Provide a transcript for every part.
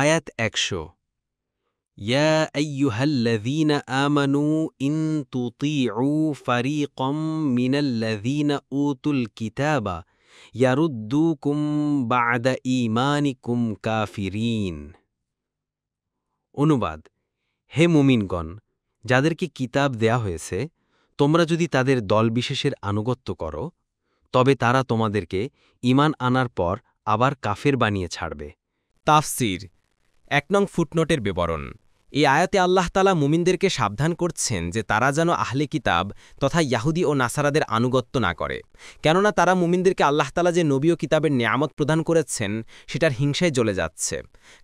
আয়াত ১০০ ইয়া আইয়ুহাল্লাযীনা আমানু ইন তুতিউ ফারীকাম মিনাল্লাযীনা উতুল কিতাবা ইয়ারুদ্দুকুম বা'দা ঈমানিকুম কাফিরিন। অনুবাদ: হে মুমিনগণ, যাদেরকে কিতাব দেয়া হয়েছে, তোমরা যদি তাদের দলবিশেষের আনুগত্য করো, তবে তারা তোমাদেরকে ঈমান আনার পর আবার কাফের বানিয়ে ছাড়বে। তাফসির ১ নং ফুটনোটের বিবরণ। এই আয়াতে আল্লাহ তাআলা মুমিনদেরকে সাবধান করছেন যে তারা যেন আহলে কিতাব তথা ইয়াহুদী ও নাসারাদের আনুগত্য না করে, কেননা তারা মুমিনদেরকে আল্লাহ তাআলা যে নবী ও কিতাবের নেয়ামত প্রদান করেছেন সেটার হিংসায় জ্বলে যাচ্ছে,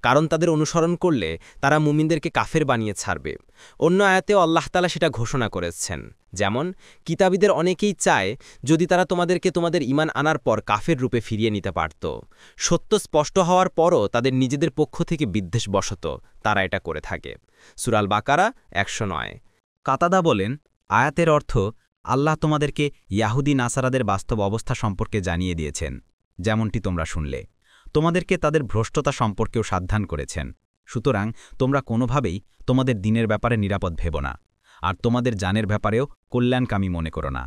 কারণ তাদের অনুসরণ করলে তারা মুমিনদেরকে কাফের বানিয়ে ছাড়বে। অন্য আয়াতেও আল্লাহ তাআলা সেটা ঘোষণা করেছেন, যেমন কিতাবীদের অনেকেই চায় যদি তারা তোমাদেরকে তোমাদের ঈমান আনার পর কাফের রূপে ফিরিয়ে নিতে পারত। সত্য স্পষ্ট হওয়ার পরও তাদের নিজেদের পক্ষ থেকে বিদ্বেষবশত তারা এটা করে থাকে। সূরা আল বাকারা ১০৯। কাতাদা বলেন, আয়াতের অর্থ আল্লাহ তোমাদেরকে ইয়াহুদী নাসারাদের বাস্তব অবস্থা সম্পর্কে জানিয়ে দিয়েছেন, যেমনটি তোমরা শুনলে। তোমাদেরকে তাদের ভ্রষ্টতা সম্পর্কেও সাবধান করেছেন। সুতরাং তোমরা কোনোভাবেই তোমাদের দিনের ব্যাপারে নিরাপদ ভেব না, আর তোমাদের জানের ব্যাপারেও কল্যাণকামী মনে করো না।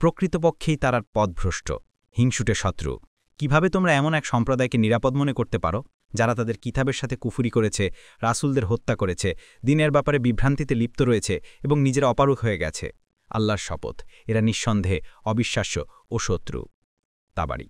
প্রকৃতপক্ষেই তারা পথভ্রষ্ট, হিংসুটে শত্রু। কিভাবে তোমরা এমন এক সম্প্রদায়কে নিরাপদ মনে করতে পারো যারা তাদের কিতাবের সাথে কুফরি করেছে, রাসূলদের হত্যা করেছে, দিনের ব্যাপারে বিভ্রান্তিতে লিপ্ত রয়েছে এবং নিজেরা অপারগ হয়ে গেছে? আল্লাহর শপথ, এরা নিঃসন্দেহে অবিশ্বাস্য ও শত্রু। তাবারি।